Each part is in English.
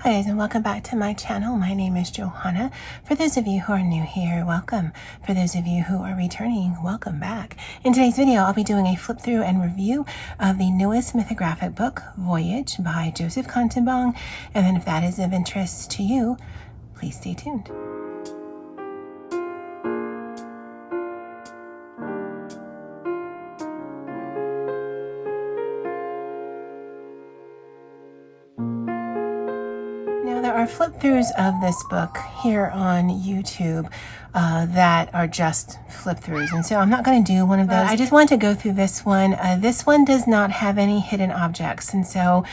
Hi guys, and welcome back to my channel. My name is Johanna. For those of you who are new here, welcome. For those of you who are returning, welcome back. In today's video, I'll be doing a flip through and review of the newest mythographic book, Voyage by Joseph Catimbang. And then if that is of interest to you, please stay tuned. Now, there are flip throughs of this book here on YouTube that are just flip throughs, and so I'm not going to do one of those. I just want to go through this one. This one does not have any hidden objects, and so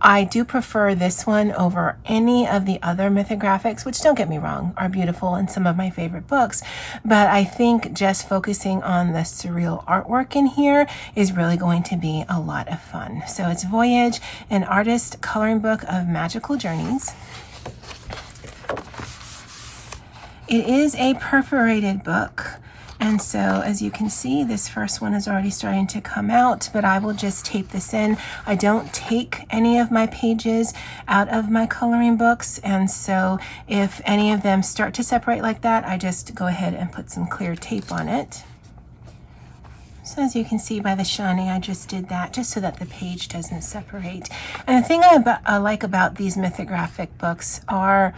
I do prefer this one over any of the other mythographics, which, don't get me wrong, are beautiful and some of my favorite books. But I think just focusing on the surreal artwork in here is really going to be a lot of fun. So it's Voyage, an artist coloring book of magical journeys. It is a perforated book. And so, as you can see, this first one is already starting to come out, but I will just tape this in. I don't take any of my pages out of my coloring books, and so if any of them start to separate like that, I just go ahead and put some clear tape on it. So as you can see by the shining, I just did that just so that the page doesn't separate. And the thing I like about these mythographic books are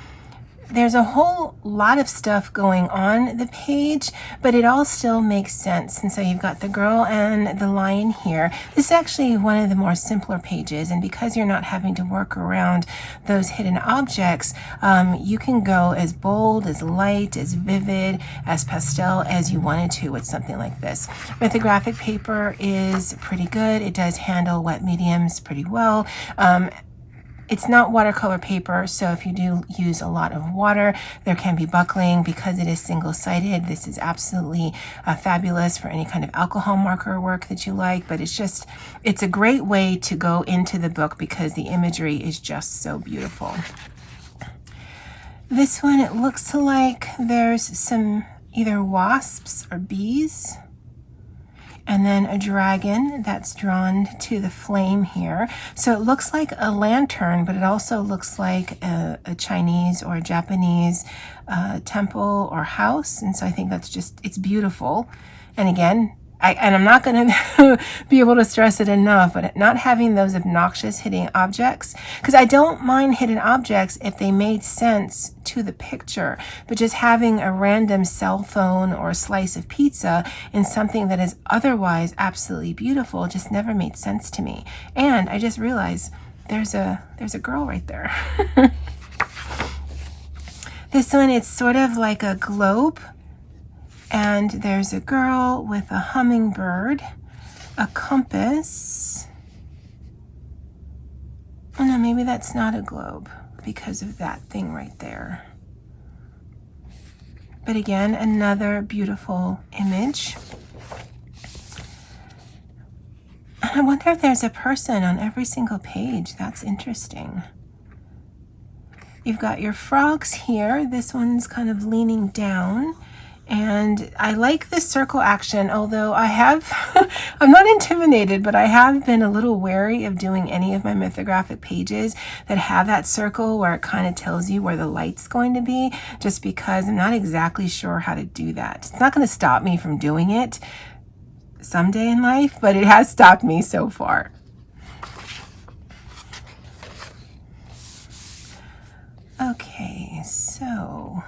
there's a whole lot of stuff going on the page, but it all still makes sense. And so you've got the girl and the lion here. This is actually one of the more simpler pages, and because you're not having to work around those hidden objects, you can go as bold, as light, as vivid, as pastel as you wanted to with something like this. Mythographic paper is pretty good. It does handle wet mediums pretty well. It's not watercolor paper, so if you do use a lot of water, there can be buckling. Because it is single-sided, this is absolutely fabulous for any kind of alcohol marker work that you like, but it's a great way to go into the book because the imagery is just so beautiful. This one, it looks like there's some either wasps or bees, and then a dragon that's drawn to the flame here. So it looks like a lantern, but it also looks like a Chinese or a Japanese temple or house. And so I think it's beautiful. And again, I'm not going to be able to stress it enough, but not having those obnoxious hidden objects, because I don't mind hidden objects if they made sense to the picture, but just having a random cell phone or a slice of pizza in something that is otherwise absolutely beautiful just never made sense to me. And I just realized there's a girl right there. This one, it's sort of like a globe. And there's a girl with a hummingbird, a compass. Oh no, maybe that's not a globe because of that thing right there. But again, another beautiful image. And I wonder if there's a person on every single page. That's interesting. You've got your frogs here. This one's kind of leaning down. And I like this circle action, although I'm not intimidated, but I have been a little wary of doing any of my mythographic pages that have that circle where it kind of tells you where the light's going to be, just because I'm not exactly sure how to do that. It's not going to stop me from doing it someday in life, but it has stopped me so far. Okay, so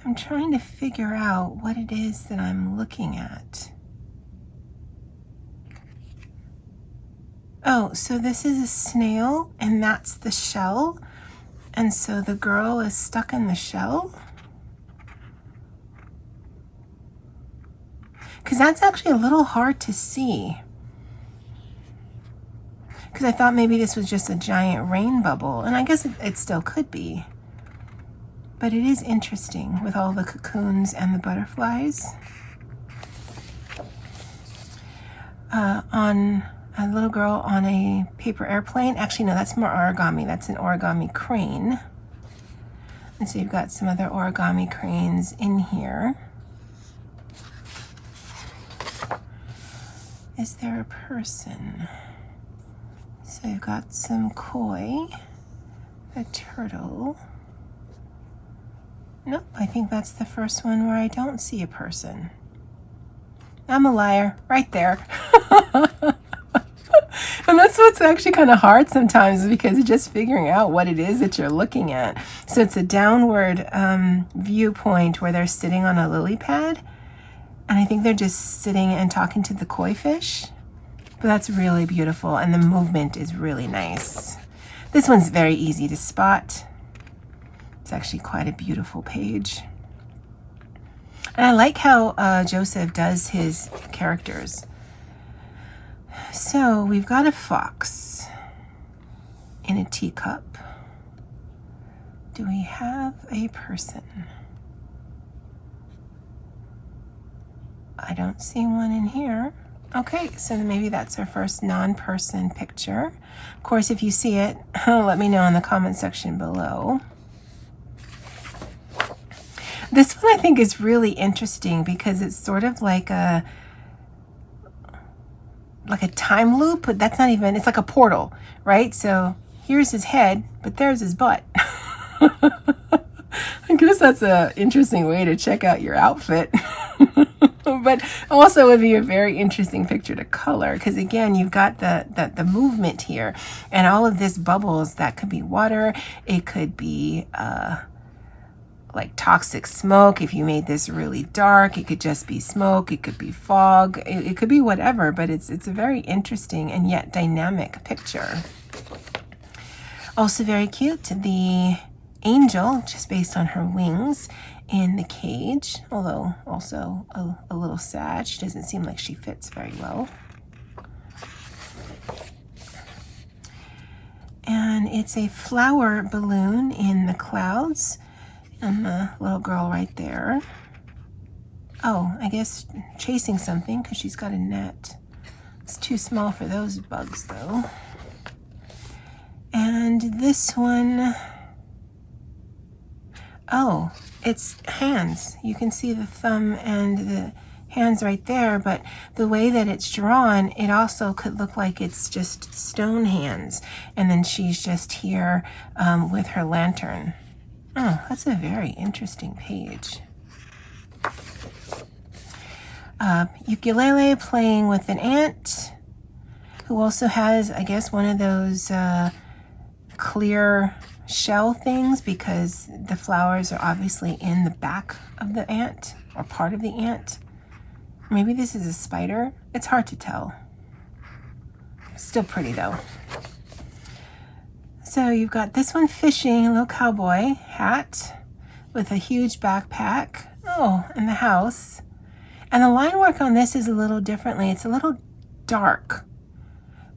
I'm trying to figure out what it is that I'm looking at. Oh, so this is a snail, and that's the shell. And so the girl is stuck in the shell. Because that's actually a little hard to see. Because I thought maybe this was just a giant rain bubble, and I guess it still could be. But it is interesting with all the cocoons and the butterflies. On a little girl on a paper airplane. Actually, no, that's more origami. That's an origami crane. And so you've got some other origami cranes in here. Is there a person? So you've got some koi, a turtle. Nope, I think that's the first one where I don't see a person. I'm a liar, right there. And that's what's actually kind of hard sometimes, because you're just figuring out what it is that you're looking at. So it's a downward viewpoint where they're sitting on a lily pad. And I think they're just sitting and talking to the koi fish. But that's really beautiful, and the movement is really nice. This one's very easy to spot. It's actually quite a beautiful page. And I like how Joseph does his characters. So we've got a fox in a teacup. Do we have a person? I don't see one in here. Okay, so maybe that's our first non-person picture. Of course, if you see it, let me know in the comment section below. This one I think is really interesting because it's sort of like a time loop, but that's not even, it's like a portal, right? So here's his head, but there's his butt. I guess that's an interesting way to check out your outfit. But also would be a very interesting picture to color, because again, you've got the movement here, and all of this bubbles. That could be water, it could be like toxic smoke. If you made this really dark, it could just be smoke, it could be fog, it could be whatever, but it's a very interesting and yet dynamic picture. Also very cute, the angel, just based on her wings, in the cage, although also a little sad. She doesn't seem like she fits very well. And it's a flower balloon in the clouds, and the little girl right there. Oh, I guess chasing something, because she's got a net. It's too small for those bugs though. And this one, oh, it's hands. You can see the thumb and the hands right there, but the way that it's drawn, it also could look like it's just stone hands, and then she's just here with her lantern. Oh, that's a very interesting page. Ukulele playing with an ant, who also has, I guess, one of those clear shell things, because the flowers are obviously in the back of the ant, or part of the ant. Maybe this is a spider. It's hard to tell. Still pretty though. So you've got this one fishing, a little cowboy hat with a huge backpack. Oh, and the house. And the line work on this is a little differently. It's a little dark,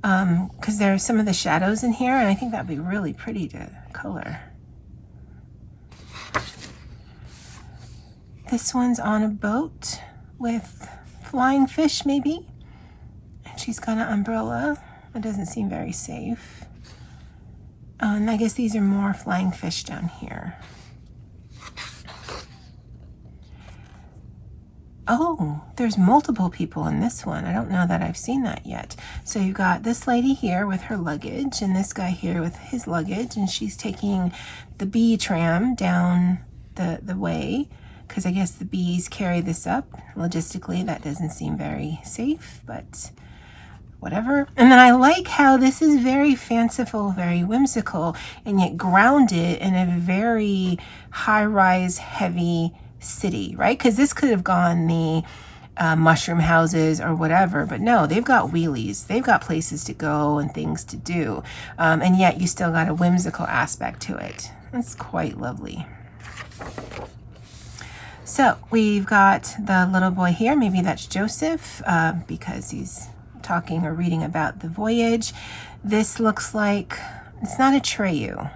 because there's some of the shadows in here, and I think that'd be really pretty to color. This one's on a boat with flying fish, maybe. And she's got an umbrella. It doesn't seem very safe. And I guess these are more flying fish down here. Oh, there's multiple people in this one. I don't know that I've seen that yet. So you've got this lady here with her luggage, and this guy here with his luggage, and she's taking the bee tram down the way, because I guess the bees carry this up. Logistically, that doesn't seem very safe, but whatever. And then I like how this is very fanciful, very whimsical, and yet grounded in a very high-rise, heavy city, right? Because this could have gone the mushroom houses or whatever, but no, they've got wheelies, they've got places to go and things to do, and yet you still got a whimsical aspect to it. It's quite lovely. So we've got the little boy here, maybe that's Joseph, because he's talking or reading about the voyage. This looks like, it's not a Treyu.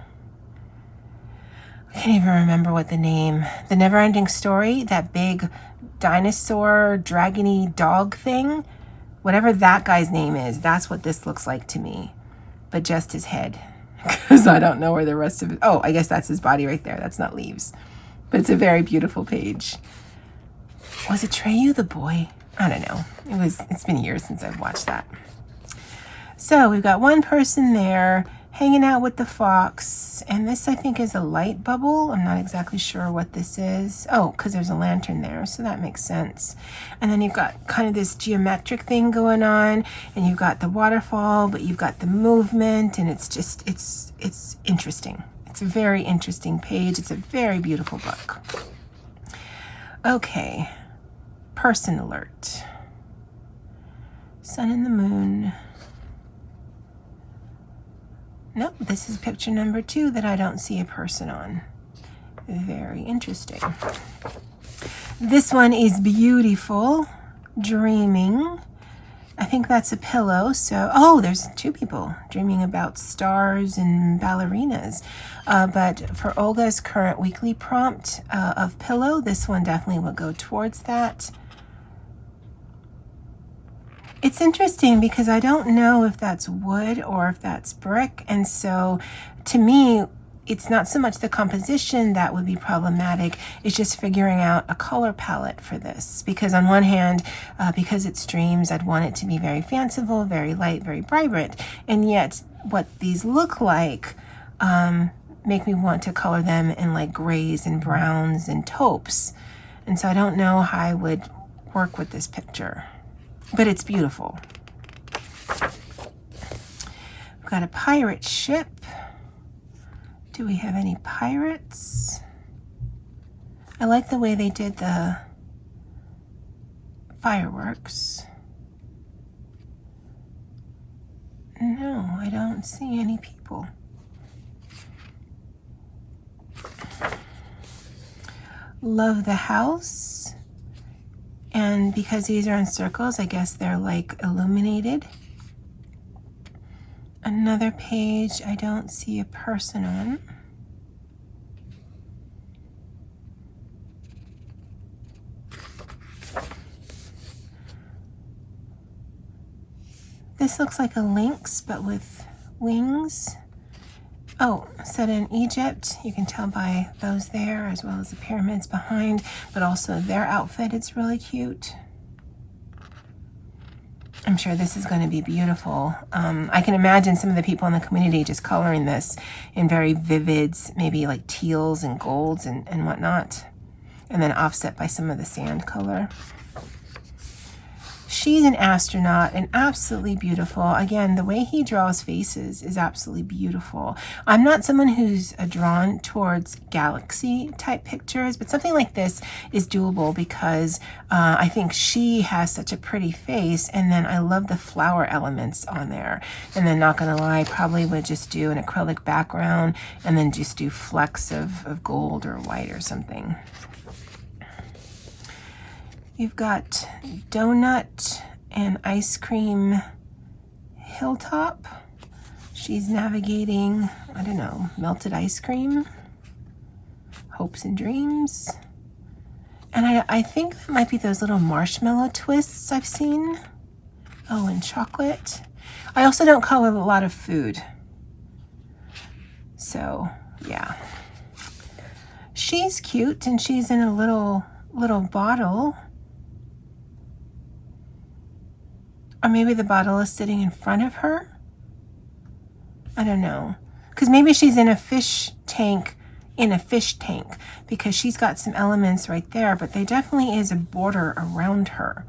I can't even remember what the name, the Never-Ending Story, that big dinosaur, dragony dog thing, whatever that guy's name is, that's what this looks like to me, but just his head, because I don't know where the rest of it, oh, I guess that's his body right there, that's not leaves, but it's a very beautiful page. Was it Treyu the boy? I don't know, it's been years since I've watched that. So we've got one person there hanging out with the fox, and this I think is a light bubble. I'm not exactly sure what this is. Oh, because there's a lantern there, so that makes sense. And then you've got kind of this geometric thing going on, and you've got the waterfall, but you've got the movement, and it's just, it's interesting. It's a very interesting page. It's a very beautiful book. Okay, person alert. Sun and the moon. Nope, this is picture number 2 that I don't see a person on. Very interesting. This one is beautiful. Dreaming. I think that's a pillow. So, oh, there's 2 people dreaming about stars and ballerinas. But for Olga's current weekly prompt of pillow, this one definitely will go towards that. It's interesting because I don't know if that's wood or if that's brick. And so to me, it's not so much the composition that would be problematic. It's just figuring out a color palette for this. Because on one hand, because it's dreams, I'd want it to be very fanciful, very light, very vibrant. And yet what these look like make me want to color them in like grays and browns and taupes. And so I don't know how I would work with this picture. But it's beautiful. We've got a pirate ship. Do we have any pirates? I like the way they did the fireworks. No, I don't see any people. Love the house. And because these are in circles, I guess they're like illuminated. Another page I don't see a person on. This looks like a lynx, but with wings. Oh, set in Egypt. You can tell by those there, as well as the pyramids behind, but also their outfit. It's really cute. I'm sure this is going to be beautiful. I can imagine some of the people in the community just coloring this in very vivids, maybe like teals and golds and whatnot, and then offset by some of the sand color. She's an astronaut and absolutely beautiful. Again, the way he draws faces is absolutely beautiful. I'm not someone who's drawn towards galaxy type pictures, but something like this is doable because I think she has such a pretty face, and then I love the flower elements on there. And then, not gonna lie, probably would just do an acrylic background and then just do flecks of gold or white or something. You've got donut and ice cream hilltop. She's navigating, I don't know, melted ice cream, hopes and dreams. And I think that might be those little marshmallow twists I've seen. Oh, and chocolate. I also don't color a lot of food. So, yeah. She's cute, and she's in a little bottle. Or maybe the bottle is sitting in front of her. I don't know. Because maybe she's in a fish tank, because she's got some elements right there, but there definitely is a border around her.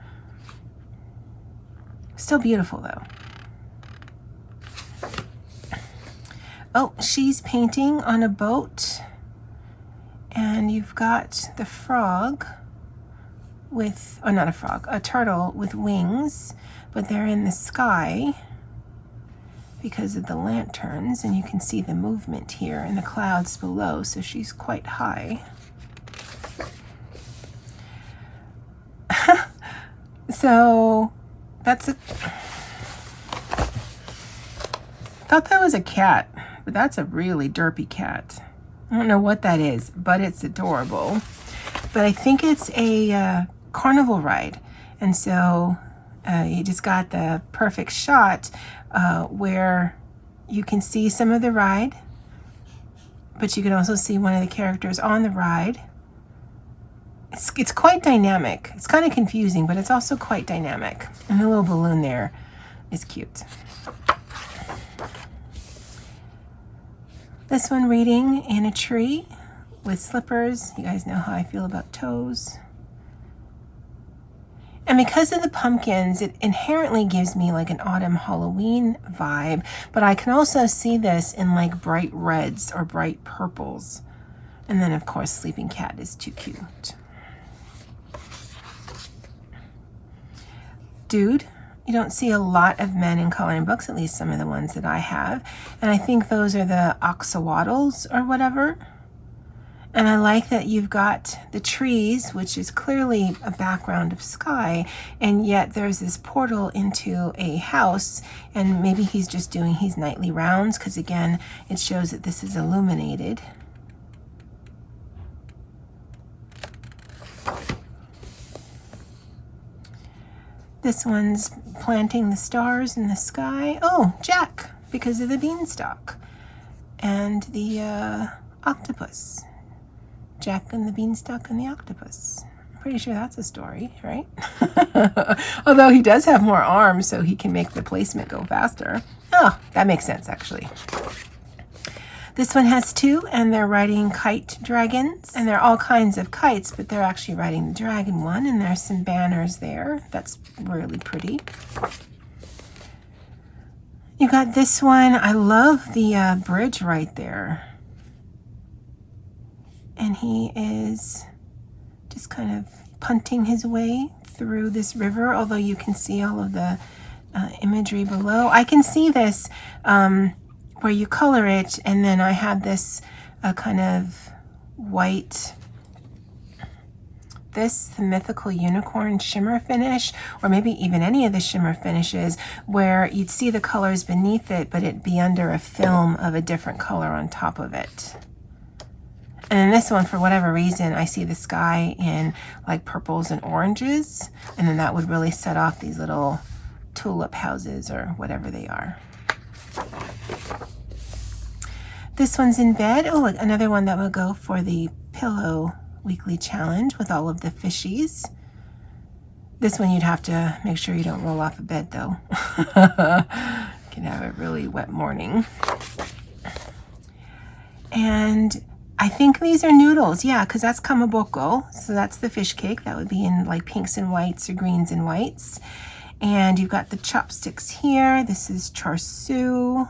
Still beautiful though. Oh, she's painting on a boat. And you've got the frog with, oh, not a frog, a turtle with wings. But they're in the sky because of the lanterns, and you can see the movement here in the clouds below, so she's quite high. So that's a, thought that was a cat, but that's a really derpy cat. I don't know what that is, but it's adorable. But I think it's a carnival ride, and so you just got the perfect shot where you can see some of the ride, but you can also see one of the characters on the ride. It's quite dynamic. It's kind of confusing, but it's also quite dynamic. And the little balloon there is cute. This one reading in a tree with slippers. You guys know how I feel about toes. And because of the pumpkins, it inherently gives me like an autumn Halloween vibe, but I can also see this in like bright reds or bright purples. And then of course, Sleeping Cat is too cute. Dude, you don't see a lot of men in coloring books, at least some of the ones that I have. And I think those are the oxawattles or whatever. And I like that you've got the trees, which is clearly a background of sky, and yet there's this portal into a house, and maybe he's just doing his nightly rounds, because again, it shows that this is illuminated. This one's planting the stars in the sky. Oh, Jack, because of the beanstalk. And the octopus. Jack and the Beanstalk and the Octopus. I'm pretty sure that's a story, right? Although he does have more arms, so he can make the placement go faster. Oh, that makes sense, actually. This one has two, and they're riding kite dragons. And they're all kinds of kites, but they're actually riding the dragon one, and there's some banners there. That's really pretty. You got this one. I love the bridge right there. And he is just kind of punting his way through this river, although you can see all of the imagery below. I can see this where you color it, and then I had this kind of white, the mythical unicorn shimmer finish, or maybe even any of the shimmer finishes, where you'd see the colors beneath it, but it'd be under a film of a different color on top of it. And in this one, for whatever reason, I see the sky in like purples and oranges, and then that would really set off these little tulip houses or whatever they are. This one's in bed. Oh, another one that would go for the pillow weekly challenge with all of the fishies. This one you'd have to make sure you don't roll off a bed though. You can have a really wet morning. And I think these are noodles, yeah, because that's kamaboko. So that's the fish cake. That would be in like pinks and whites or greens and whites. And you've got the chopsticks here. This is char siu.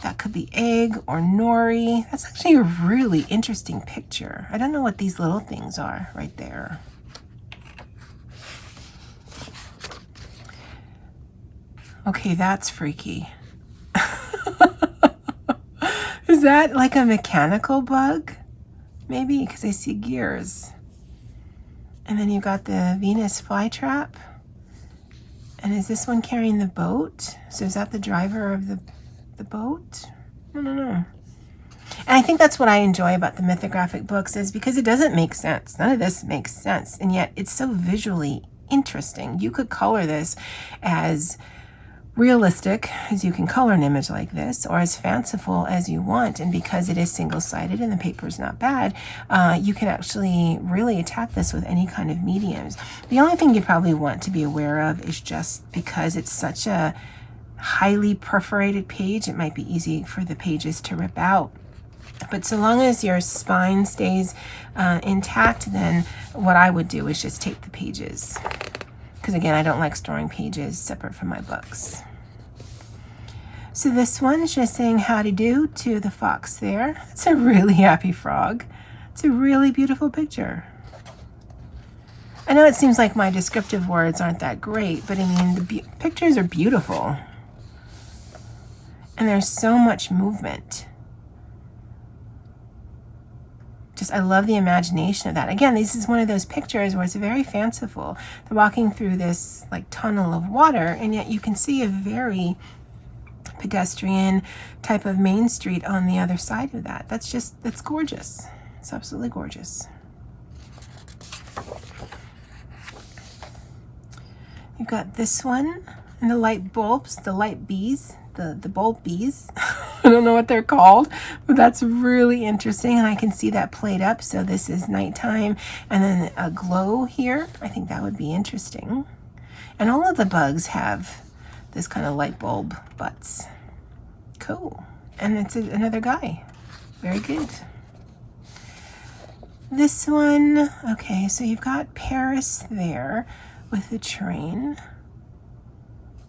That could be egg or nori. That's actually a really interesting picture. I don't know what these little things are right there. Okay, that's freaky. Is that like a mechanical bug? Maybe, because I see gears. And then you got the Venus flytrap. And is this one carrying the boat? So is that the driver of the boat? I don't know. And I think that's what I enjoy about the mythographic books, is because it doesn't make sense. None of this makes sense. And yet it's so visually interesting. You could color this as realistic as you can color an image like this, or as fanciful as you want, and because it is single-sided and the paper is not bad, you can actually really attack this with any kind of mediums. The only thing you probably want to be aware of is just because it's such a highly perforated page, it might be easy for the pages to rip out. But so long as your spine stays intact, then what I would do is just tape the pages. Because again, I don't like storing pages separate from my books. So this one is just saying howdy do to the fox there. It's a really happy frog. It's a really beautiful picture. I know it seems like my descriptive words aren't that great, but I mean, the pictures are beautiful. And there's so much movement. Just, I love the imagination of that. Again, this is one of those pictures where it's very fanciful. They're walking through this like tunnel of water, and yet you can see a very pedestrian type of main street on the other side of that. That's gorgeous. It's absolutely gorgeous. You've got this one, and the light bulbs, the light bees, the bulb bees. I don't know what they're called, but that's really interesting, and I can see that played up. So this is nighttime, and then a glow here. I think that would be interesting. And all of the bugs have this kind of light bulb butts. Cool. And it's another guy. Very good. This one, okay, so you've got Paris there with the train.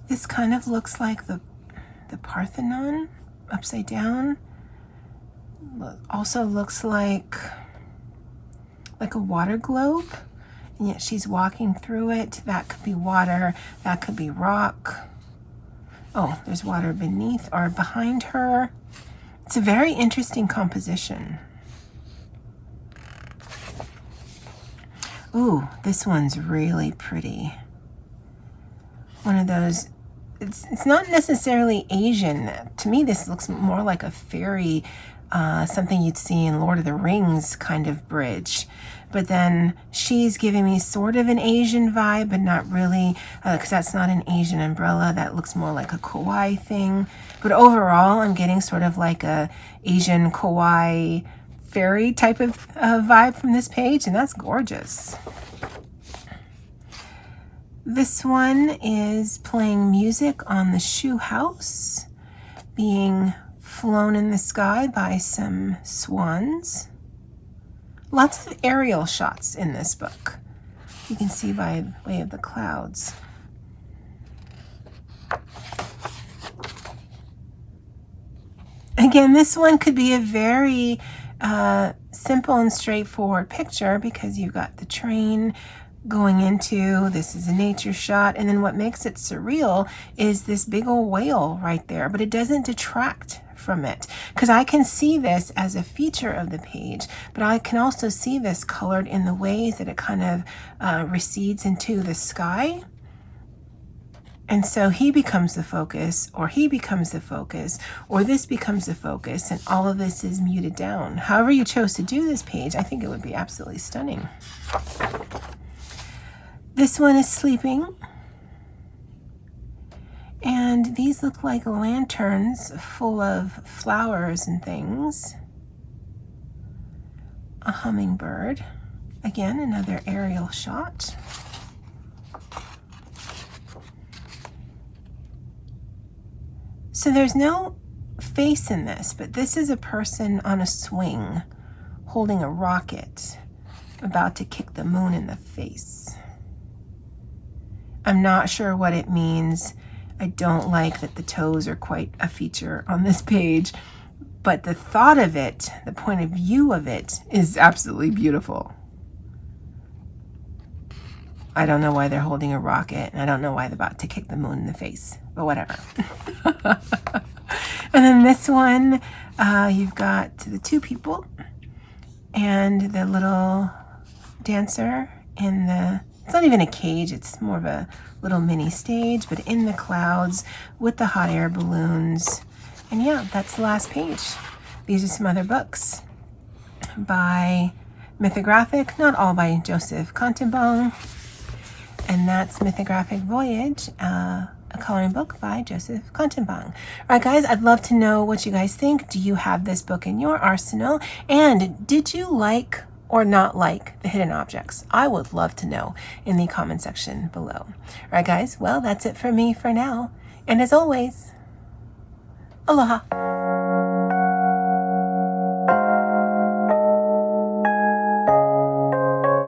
This kind of looks like the Parthenon upside down. Also looks like a water globe, and yet she's walking through it. That could be water, that could be rock. Oh, there's water beneath or behind her. It's a very interesting composition. Ooh, this one's really pretty. One of those, it's not necessarily Asian. To me, this looks more like a fairy, something you'd see in Lord of the Rings kind of bridge. But then she's giving me sort of an Asian vibe, but not really, because that's not an Asian umbrella. That looks more like a kawaii thing. But overall, I'm getting sort of like a Asian kawaii fairy type of vibe from this page, and that's gorgeous. This one is playing music on the shoe house, being flown in the sky by some swans. Lots of aerial shots in this book. You can see by way of the clouds. Again, this one could be a very simple and straightforward picture because you've got the train going into, this is a nature shot, and then what makes it surreal is this big old whale right there, but it doesn't detract from it, because I can see this as a feature of the page, but I can also see this colored in the ways that it kind of recedes into the sky. And so he becomes the focus, or he becomes the focus, or this becomes the focus, and all of this is muted down. However you chose to do this page, I think it would be absolutely stunning. This one is sleeping. And these look like lanterns full of flowers and things. A hummingbird. Again, another aerial shot. So there's no face in this, but this is a person on a swing holding a rocket about to kick the moon in the face. I'm not sure what it means. I don't like that the toes are quite a feature on this page, but the thought of it, the point of view of it, is absolutely beautiful. I don't know why they're holding a rocket, and I don't know why they're about to kick the moon in the face, but whatever. And then this one, you've got the two people and the little dancer in the, it's not even a cage, it's more of a little mini stage, but in the clouds with the hot air balloons. And yeah, that's the last page. These are some other books by Mythographic, not all by Joseph Catimbag. And that's Mythographic Voyage, a coloring book by Joseph Catimbang. All right, guys, I'd love to know what you guys think. Do you have this book in your arsenal? And did you like or not like the hidden objects? I would love to know in the comment section below. All right, guys, well, that's it for me for now. And as always, aloha.